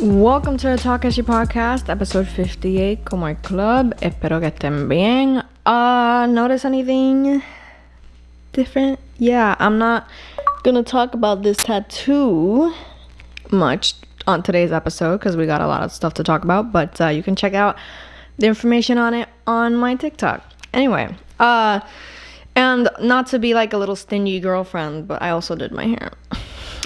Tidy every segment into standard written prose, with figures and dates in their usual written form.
Welcome to the TALKESHI podcast, episode 58 con my club. Espero que estén bien. Notice anything different? Yeah, I'm not gonna talk about this tattoo much on today's episode because we got a lot of stuff to talk about, but you can check out the information on it on my TikTok. Anyway, and not to be like a little stingy girlfriend, but I also did my hair.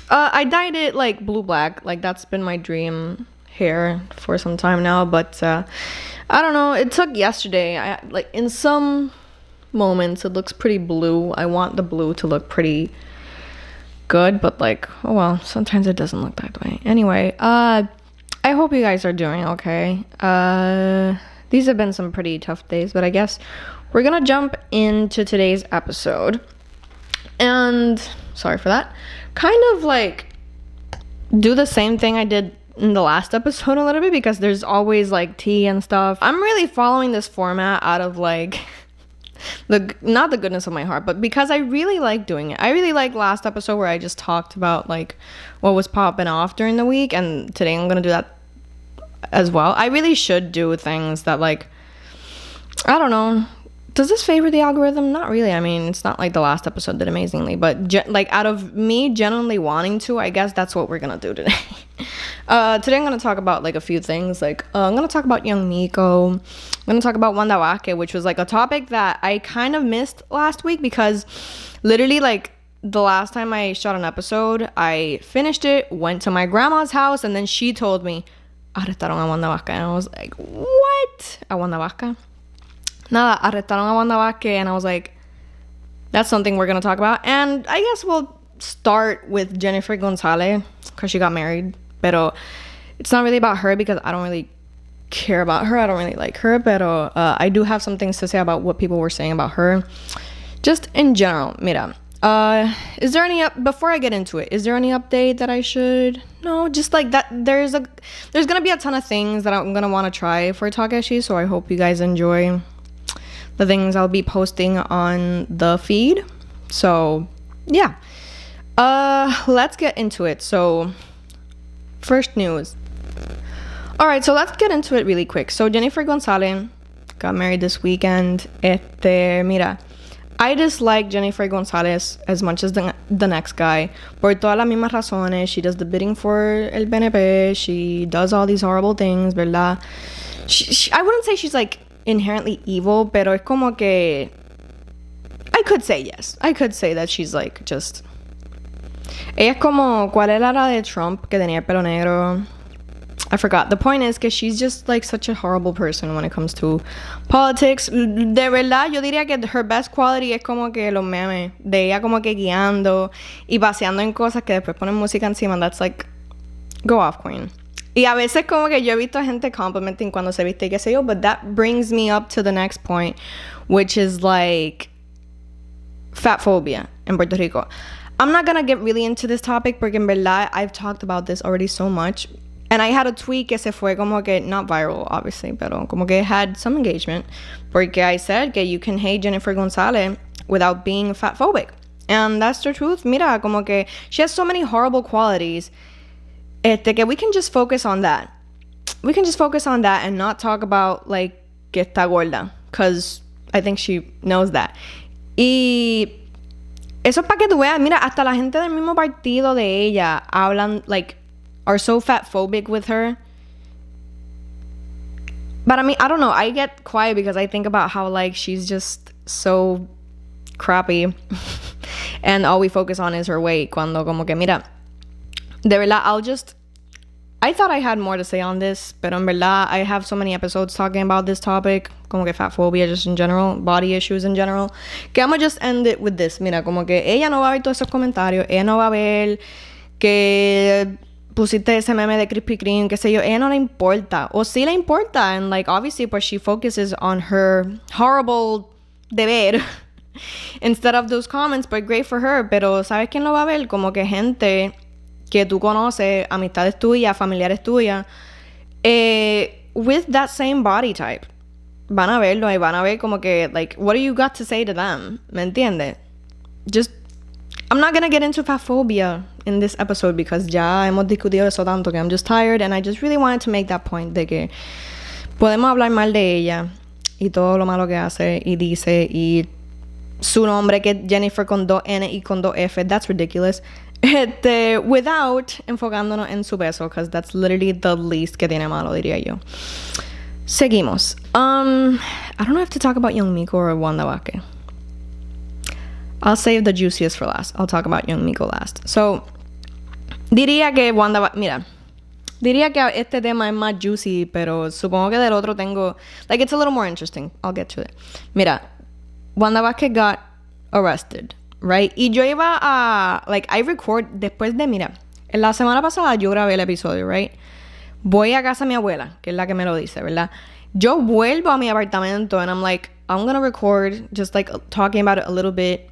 I dyed it like blue black, like that's been my dream hair for some time now, but I don't know, it took yesterday. I like in some moments it looks pretty blue. I want the blue to look pretty good, but like, oh well, sometimes it doesn't look that way. Anyway, I hope you guys are doing okay. These have been some pretty tough days, but I guess we're gonna jump into today's episode. And sorry for that. Kind of like do the same thing I did in the last episode a little bit, because there's always like tea and stuff. I'm really following this format out of like not the goodness of my heart, but because I really like doing it. I really like last episode where I just talked about like what was popping off during the week, and today I'm gonna do that as well. I really should do things that like, I don't know, does this favor the algorithm? Not really. I mean, it's not like the last episode did amazingly, but like out of me genuinely wanting to, I guess that's what we're gonna do today. Today I'm gonna talk about like a few things. Like I'm gonna talk about young Nico. I'm gonna talk about Wanda Wake, which was like a topic that I kind of missed last week, because literally like the last time I shot an episode, I finished it, went to my grandma's house, and then she told me arrestaron a Wanda Wake, and I was like, what? A Wanda Wake? Nada, arrestaron a Wanda Wake, and I was like, that's something we're gonna talk about. And I guess we'll start with Jennifer Gonzalez, because she got married. Pero it's not really about her, because I don't really care about her. I don't really like her. Pero I do have some things to say about what people were saying about her, just in general. Mira, is there any before I get into it, is there any update that I should? No, just like that. There's gonna be a ton of things that I'm gonna want to try for TALKESHI, so I hope you guys enjoy the things I'll be posting on the feed. So yeah, let's get into it. So first news. All right, so let's get into it really quick. So Jennifer Gonzalez got married this weekend. Mira, I dislike Jennifer Gonzalez as much as the next guy por todas las mismas razones. She does the bidding for el BNP. She does all these horrible things, ¿verdad? I wouldn't say she's like inherently evil, pero es como que I could say yes. I could say that she's like just, ella es como, ¿cuál era la de Trump que tenía el pelo negro? I forgot. The point is que she's just like such a horrible person when it comes to politics. De verdad, yo diría que her best quality es como que los memes de ella como que guiando y paseando en cosas que después ponen música encima, and that's like, go off, queen. Y a veces como que yo he visto gente complimenting cuando se viste y qué sé yo, but that brings me up to the next point, which is like fatphobia in Puerto Rico. I'm not gonna get really into this topic porque en verdad I've talked about this already so much, and I had a tweet que se fue como que, not viral obviously, pero como que had some engagement, porque I said que you can hate Jennifer Gonzalez without being fatphobic, and that's the truth. Mira, como que she has so many horrible qualities, que we can just focus on that. We can just focus on that and not talk about like que está gorda, because I think she knows that. Y eso es para que tú veas. Mira, hasta la gente del mismo partido de ella hablan like, are so fatphobic with her. But I mean, I don't know, I get quiet because I think about how like she's just so crappy and all we focus on is her weight, cuando como que mira, de verdad, I thought I had more to say on this, pero en verdad I have so many episodes talking about this topic, como que fatphobia just in general, body issues in general, que I'm gonna just end it with this. Mira, como que ella no va a ver todos esos comentarios, ella no va a ver que pusiste ese meme de Krispy Kreme, qué sé yo, ella no le importa, o sí le importa, and like obviously pues she focuses on her horrible deber instead of those comments, but great for her. Pero ¿sabes quién lo va a ver? Como que gente que tú conoces, amistades tuyas, familiares tuyas, with that same body type. Van a verlo y van a ver como que, like, what do you got to say to them? ¿Me entiendes? Just I'm not gonna get into Fatphobia in this episode because ya hemos discutido eso tanto que I'm just tired, and I just really wanted to make that point de que podemos hablar mal de ella y todo lo malo que hace y dice y su nombre que es Jennifer con 2 N y con 2 F. That's ridiculous. Without enfocándonos en su beso, because that's literally the least que tiene malo, diría yo. Seguimos. I don't know if to talk about young Mikko or Wanda Wake. I'll save the juiciest for last. I'll talk about young Mikko last. So, diría que diría que este tema es más juicy, pero supongo que del otro tengo, like, it's a little more interesting. I'll get to it. Mira, Wanda Vázquez got arrested, right? Y yo iba a, like, I record después de, mira, en la semana pasada yo grabé el episodio, right? Voy a casa de mi abuela, que es la que me lo dice, ¿verdad? Yo vuelvo a mi apartamento and I'm like, I'm gonna record just like talking about it a little bit.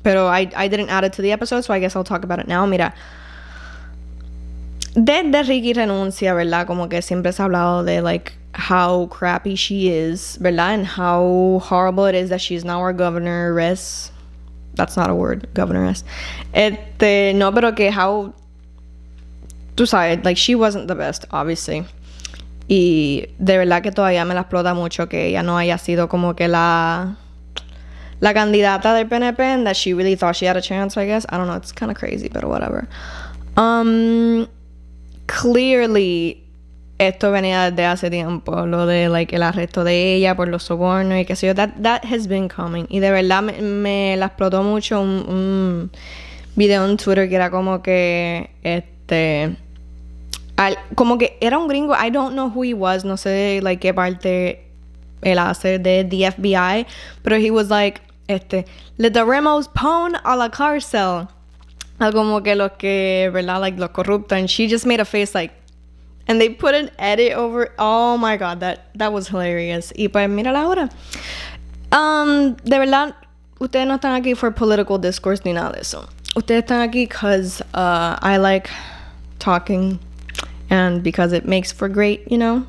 Pero I didn't add it to the episode, so I guess I'll talk about it now. Mira, desde Ricky renuncia, ¿verdad? Como que siempre se ha hablado de like how crappy she is, ¿verdad? And how horrible it is that she's now our governoress. That's not a word, governoress. No, pero que how, tú sabes, like she wasn't the best, obviously. Y de verdad que todavía me la explota mucho que ella no haya sido como que la candidata del PNP, and that she really thought she had a chance, I guess. I don't know, it's kind of crazy, but whatever. Clearly, esto venía desde hace tiempo, lo de like el arresto de ella por los sobornos y qué sé yo. That has been coming. Y de verdad me la explotó mucho un video en Twitter que era como que como que era un gringo. I don't know who he was, no sé like qué parte él hace de the FBI, pero he was like le daremos pon a la cárcel a como que los que, ¿verdad? Like los corruptos. And she just made a face like, and they put an edit over. Oh my god, that was hilarious. Y pues mira la hora. De verdad, ustedes no están aquí for political discourse ni nada de eso. Ustedes están aquí because I like talking and because it makes for great, you know,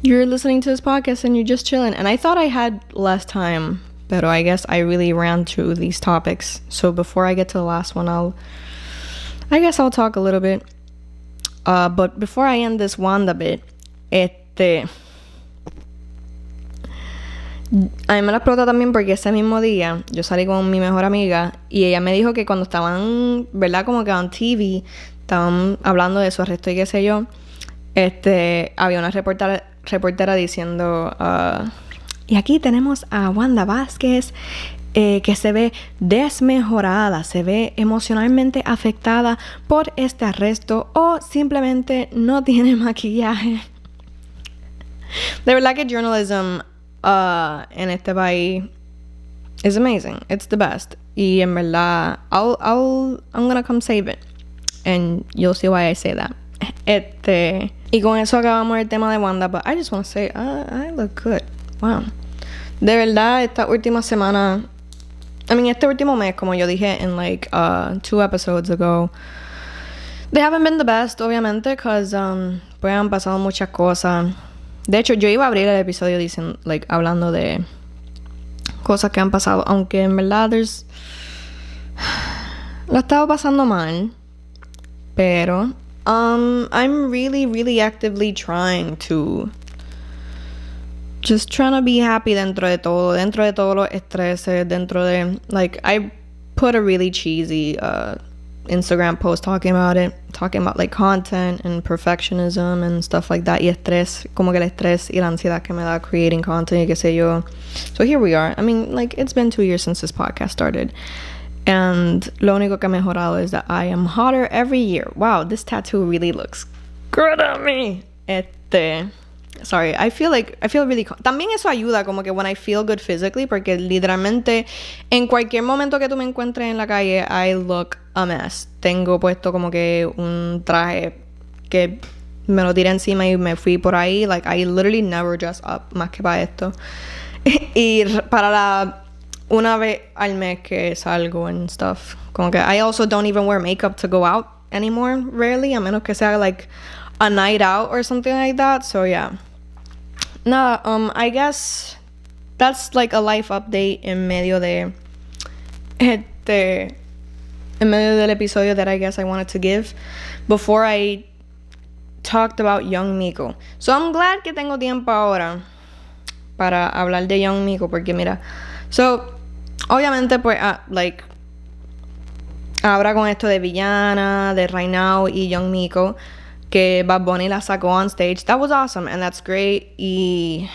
you're listening to this podcast and you're just chilling. And I thought I had less time, but I guess I really ran through these topics. So before I get to the last one, I'll talk a little bit. But before I end this Wanda bit, a mí me la explota también porque ese mismo día yo salí con mi mejor amiga y ella me dijo que cuando estaban, ¿verdad? Como que on TV estaban hablando de su arresto y qué sé yo, había una reportera diciendo, y aquí tenemos a Wanda Vázquez, que se ve desmejorada, se ve emocionalmente afectada por este arresto o simplemente no tiene maquillaje. De verdad que journalism en este país is amazing. It's the best. Y en verdad, I'm gonna come save it. And you'll see why I say that. Y con eso acabamos el tema de Wanda, but I just want to say, I look good. Wow. De verdad, esta última semana, este último mes, como yo dije en like 2 episodes ago, they haven't been the best, obviamente, because pues han pasado muchas cosas. De hecho, yo iba a abrir el episodio diciendo, like, hablando de cosas que han pasado, aunque en verdad la estaba pasando mal, pero I'm really, really actively trying to be happy dentro de todos los estreses, dentro de, like, I put a really cheesy Instagram post talking about like content and perfectionism and stuff like that, y estrés, como que el estrés y la ansiedad que me da creating content y qué sé yo. So here we are. Like, it's been 2 years since this podcast started, and lo único que ha mejorado is that I am hotter every year. Wow, this tattoo really looks good on me. Sorry, I feel really... También eso ayuda, como que when I feel good physically, porque literalmente en cualquier momento que tú me encuentres en la calle, I look a mess. Tengo puesto como que un traje que me lo tiré encima y me fui por ahí. Like, I literally never dress up más que para esto. Y para una vez al mes que salgo and stuff, como que I also don't even wear makeup to go out anymore, rarely, a menos que sea like a night out or something like that. So yeah. Nada, I guess that's like a life update en medio de En medio del episodio that I guess I wanted to give before I talked about Young Mikko. So I'm glad que tengo tiempo ahora para hablar de Young Mikko, porque mira, so obviamente pues like ahora con esto de Villana, de Right Now y Young Mikko, que Bad Bunny la sacó on stage, that was awesome and that's great. Y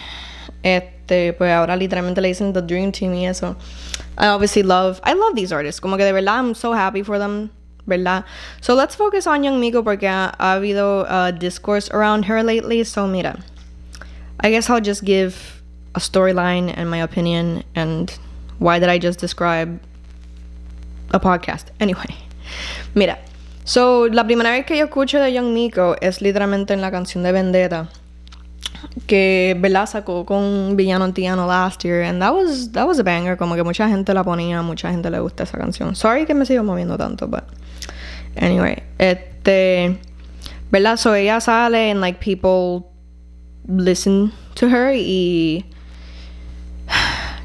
pues ahora literalmente le dicen The Dream Team y eso. I love these artists, como que de verdad I'm so happy for them, ¿verdad? So let's focus on Young Mikko, porque ha habido discourse around her lately. So mira, I guess I'll just give a storyline and my opinion and why did I just describe a podcast. Anyway, mira, so la primera vez que yo escucho de Young Mikko es literalmente en la canción de Vendetta, que ¿verdad? Sacó con Villano Antiano last year, and that was a banger. Como que mucha gente la ponía, mucha gente le gusta esa canción. Sorry que me sigo moviendo tanto, but anyway, ¿verdad? So ella sale and like people listen to her, y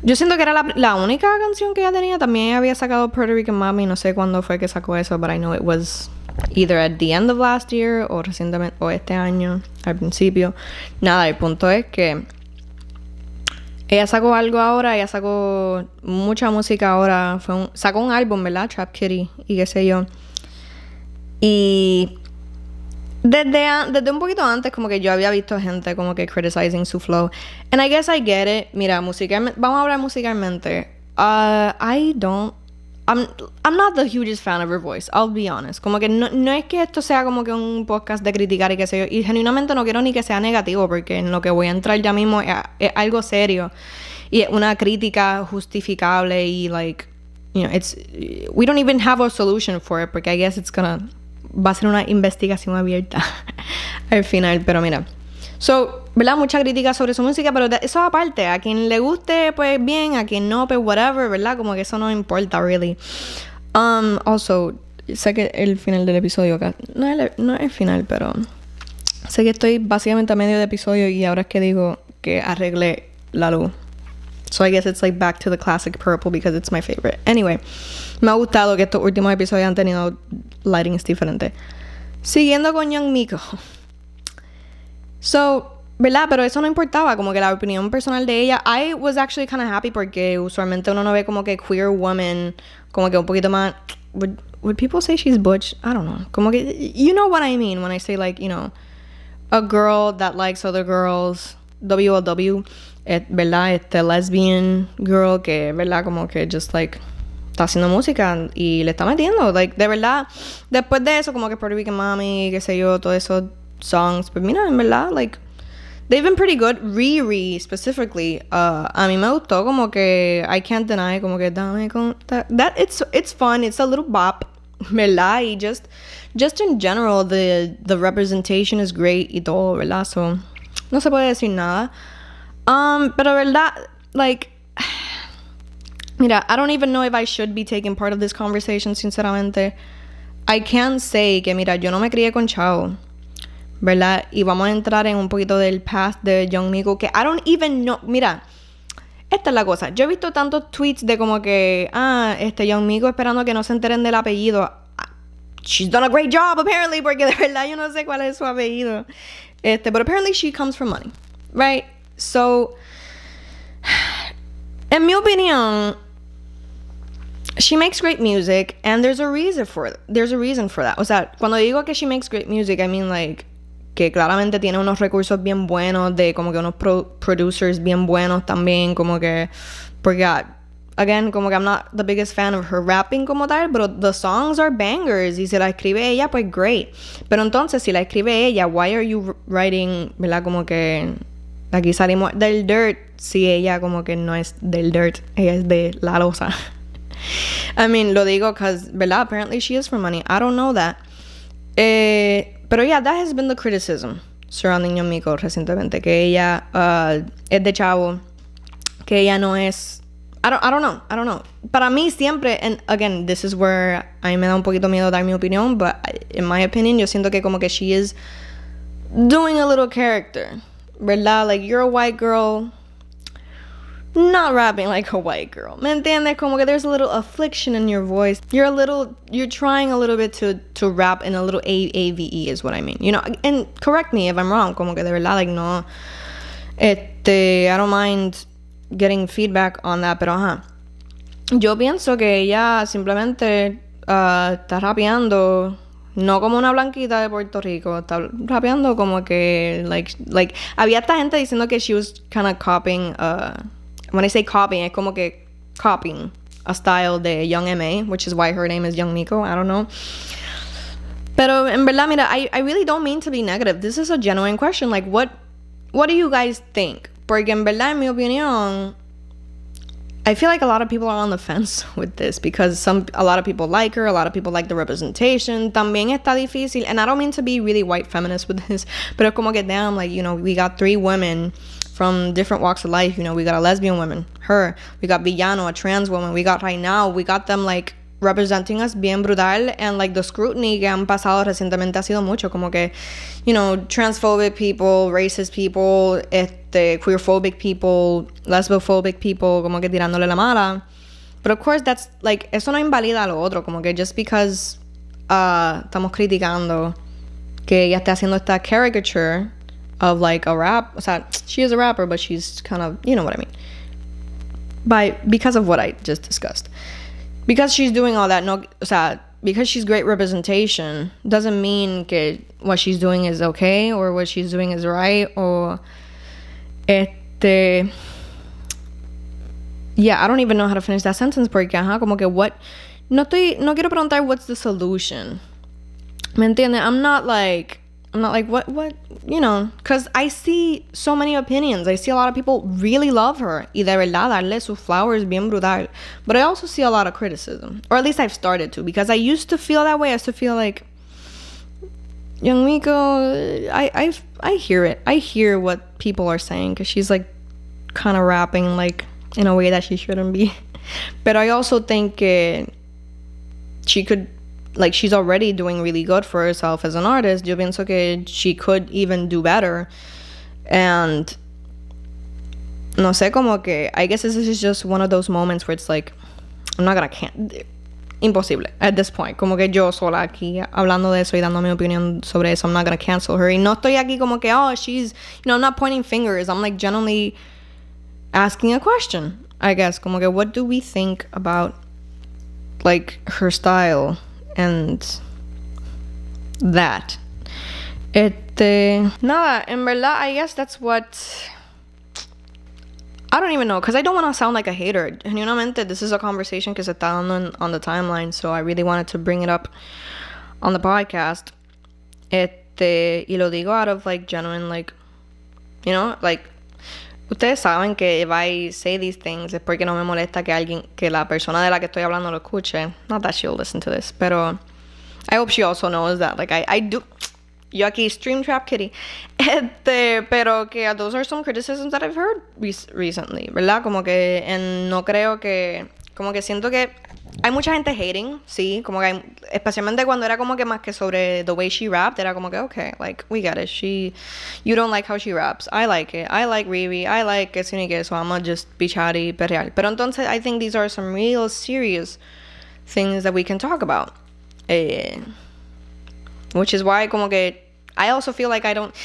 yo siento que era la única canción que ella tenía. También ella había sacado Puerto Rican Mami, no sé cuándo fue que sacó eso, but I know it was either at the end of last year o recientemente o este año al principio. Nada, el punto es que ella sacó algo ahora, ella sacó mucha música ahora, sacó un álbum, ¿verdad? Trap Kitty y qué sé yo. Y desde un poquito antes como que yo había visto gente como que criticizing su flow, and I guess I get it. Mira, musicalmente, vamos a hablar musicalmente. I'm not the hugest fan of her voice, I'll be honest. Como que no es que esto sea como que un podcast de criticar y qué sé yo. Y genuinamente no quiero ni que sea negativo, porque en lo que voy a entrar ya mismo es algo serio. Y es una crítica justificable y like, you know, we don't even have a solution for it, porque I guess va a ser una investigación abierta al final. Pero mira, so, ¿verdad? Mucha crítica sobre su música, pero eso aparte, a quien le guste, pues bien, a quien no, pues whatever, ¿verdad? Como que eso no importa, really. Also, sé que el final del episodio acá, no es el final, pero sé que estoy básicamente a medio de episodio y ahora es que digo que arreglé la luz. So I guess it's like back to the classic purple because it's my favorite. Anyway, me ha gustado que estos últimos episodios han tenido lightings diferentes. Siguiendo con Young Mikko. So, ¿verdad? Pero eso no importaba, como que la opinión personal de ella. I was actually kind of happy, porque usualmente uno no ve como que queer woman, como que un poquito más... Would people say she's butch? I don't know. Como que, you know what I mean when I say like, you know, a girl that likes other girls, WLW, ¿verdad? Lesbian girl que, ¿verdad? Como que just like está haciendo música y le está metiendo, like, de verdad. Después de eso, como que Puerto Rican Mami, qué sé yo, todo eso songs, but mira, en verdad, like, they've been pretty good. Riri specifically, a mí me gustó, como que I can't deny, como que dame con that it's fun, it's a little bop, ¿verdad? Y just in general the representation is great y todo, ¿verdad? So no se puede decir nada. Pero verdad, like, mira, I don't even know if I should be taking part of this conversation, sinceramente. I can say que, mira, yo no me crié con Chao, ¿verdad? Y vamos a entrar en un poquito del past de Young Mikko, que I don't even know. Mira, esta es la cosa. Yo he visto tantos tweets de como que, Young Mikko esperando que no se enteren del apellido. She's done a great job, apparently, porque de verdad yo no sé cuál es su apellido. But apparently she comes from money, right? So, en mi opinión, she makes great music, and there's a reason for that. O sea, cuando digo que she makes great music, I mean like que claramente tiene unos recursos bien buenos, de como que unos producers bien buenos también, como que, porque again, como que I'm not the biggest fan of her rapping como tal, pero the songs are bangers, y si la escribe ella, pues great. Pero entonces, si la escribe ella, why are you writing, ¿verdad? Como que aquí salimos del dirt, si ella como que no es del dirt, ella es de la losa. I mean, lo digo because, ¿verdad? Apparently she is for money. I don't know that. Pero yeah, that has been the criticism surrounding Young Mikko recientemente, que ella es de chavo, que ella no es... I don't know. Para mí siempre, and again, this is where a mí me da un poquito miedo dar mi opinión, but in my opinion, yo siento que como que she is doing a little character, ¿verdad? Like, you're a white girl, not rapping like a white girl. ¿Me entiendes? Como que there's a little affliction in your voice. You're trying a little bit to rap in a little AAVE is what I mean. You know, and correct me if I'm wrong. Como que de verdad, like, no. I don't mind getting feedback on that, pero ajá. Yo pienso que ella simplemente está rapeando no como una blanquita de Puerto Rico, está rapeando como que like había esta gente diciendo que she was kind of copying when I say copying, es como que copying a style de Young M.A., which is why her name is Young Nico, I don't know. Pero en verdad, mira, I really don't mean to be negative. This is a genuine question. Like, what do you guys think? Porque en verdad, en mi opinión, I feel like a lot of people are on the fence with this because a lot of people like her, a lot of people like the representation. También está difícil, and I don't mean to be really white feminist with this, pero como que damn, like, you know, we got 3 women from different walks of life. You know, we got a lesbian woman, her. We got Villano, a trans woman. We got right now, we got them like representing us bien brutal, and like the scrutiny que han pasado recientemente ha sido mucho, como que, you know, transphobic people, racist people, queerphobic people, lesbophobic people, como que tirándole la mala. But of course that's like, eso no invalida a lo otro, como que just because estamos criticando que ella esté haciendo esta caricature of like a rap, o sea, she is a rapper, but she's kind of, you know what I mean, because of what I just discussed. Because she's doing all that, no, o sea, because she's great representation doesn't mean que what she's doing is okay or what she's doing is right, or yeah, I don't even know how to finish that sentence porque ajá, como que no quiero preguntar what's the solution. ¿Me entiendes? I'm not like what, you know, because I see so many opinions. I see a lot of people really love her y de verdad darle sus flowers bien brutal, but I also see a lot of criticism, or at least I've started to, because I used to feel that way. I used to feel like, Young Mikko, I hear it. I hear what people are saying because she's like kind of rapping like in a way that she shouldn't be. But I also think she could, like, she's already doing really good for herself as an artist. Yo pienso que she could even do better. And no sé, como que I guess this is just one of those moments where it's like, I'm not gonna imposible at this point, como que yo sola aquí hablando de eso y dando mi opinión sobre eso. I'm not gonna cancel her, y no estoy aquí como que she's, you know, I'm not pointing fingers. I'm like genuinely asking a question, I guess, como que what do we think about like her style and that. Nada, en verdad, I guess that's what, I don't even know, because I don't want to sound like a hater. Genuinamente, this is a conversation que se está dando on the timeline, so I really wanted to bring it up on the podcast. Y lo digo out of like genuine, like, you know, like, ustedes saben que if I say these things es porque no me molesta que la persona de la que estoy hablando lo escuche. Not that she'll listen to this, pero I hope she also knows that, like, I do. Yo aquí, Stream Trap Kitty. Pero que those are some criticisms that I've heard recently, ¿verdad? Como que no creo que, como que siento que hay mucha gente hating, sí, como que especialmente cuando era como que más que sobre the way she rapped, era como que okay, like, we get it, you don't like how she raps, I like it, I like Riri, I like que sin y que, so I'ma just be chatty, perreal. Pero entonces I think these are some real serious things that we can talk about, which is why como que I also feel like I don't,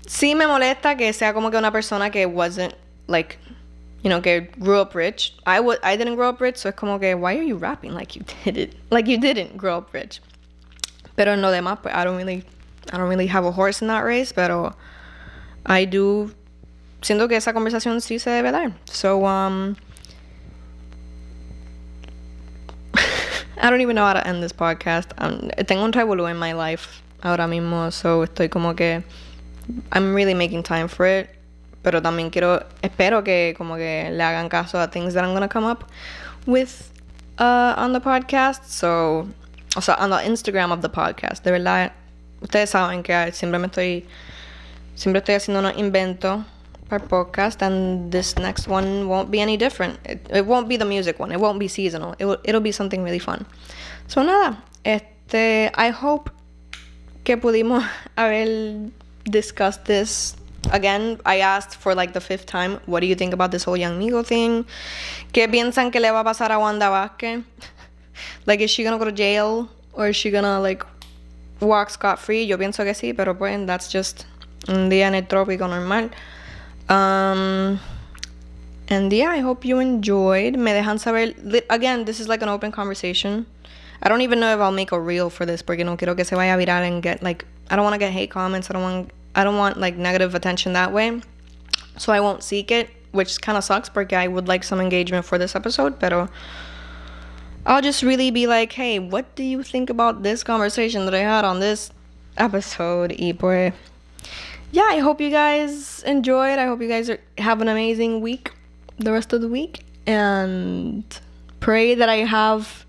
sí me molesta que sea como que una persona que wasn't like, you know, que grew up rich. I didn't grow up rich, so es como que, why are you rapping like you didn't grow up rich? Pero en lo demás, pues I don't really have a horse in that race, pero I do, siento que esa conversación sí se debe dar. So, I don't even know how to end this podcast. Tengo un revolú in my life ahora mismo, so estoy como que, I'm really making time for it. Pero también espero que como que le hagan caso a things that I'm gonna come up with on the podcast. So, o sea, on the Instagram of the podcast. De verdad, ustedes saben que siempre estoy haciendo unos inventos para el podcast, and this next one won't be any different. It won't be the music one. It won't be seasonal. It'll be something really fun. So nada, I hope que pudimos haber discussed this again, I asked for like the 5th time, what do you think about this whole young Nico thing? ¿Qué piensan que le va a pasar a Wanda Vázquez? Like, is she gonna go to jail? Or is she gonna, like, walk scot-free? Yo pienso que sí, pero pues, that's just un día en el trópico normal. And yeah, I hope you enjoyed. Me dejan saber. Again, this is like an open conversation. I don't even know if I'll make a reel for this, porque no quiero que se vaya a viral and get, like, I don't want to get hate comments. I don't want like negative attention that way. So I won't seek it, which kind of sucks, porque I would like some engagement for this episode, pero I'll just really be like, hey, what do you think about this conversation that I had on this episode? Y pues, yeah, I hope you guys enjoyed. I hope you guys have an amazing week, the rest of the week. And pray that I have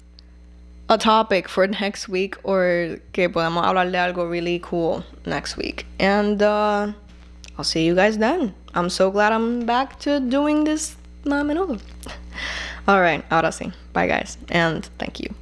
a topic for next week, or que podamos hablar de algo really cool next week. And I'll see you guys then. I'm so glad I'm back to doing this más a menudo. All right, ahora sí. Bye, guys, and thank you.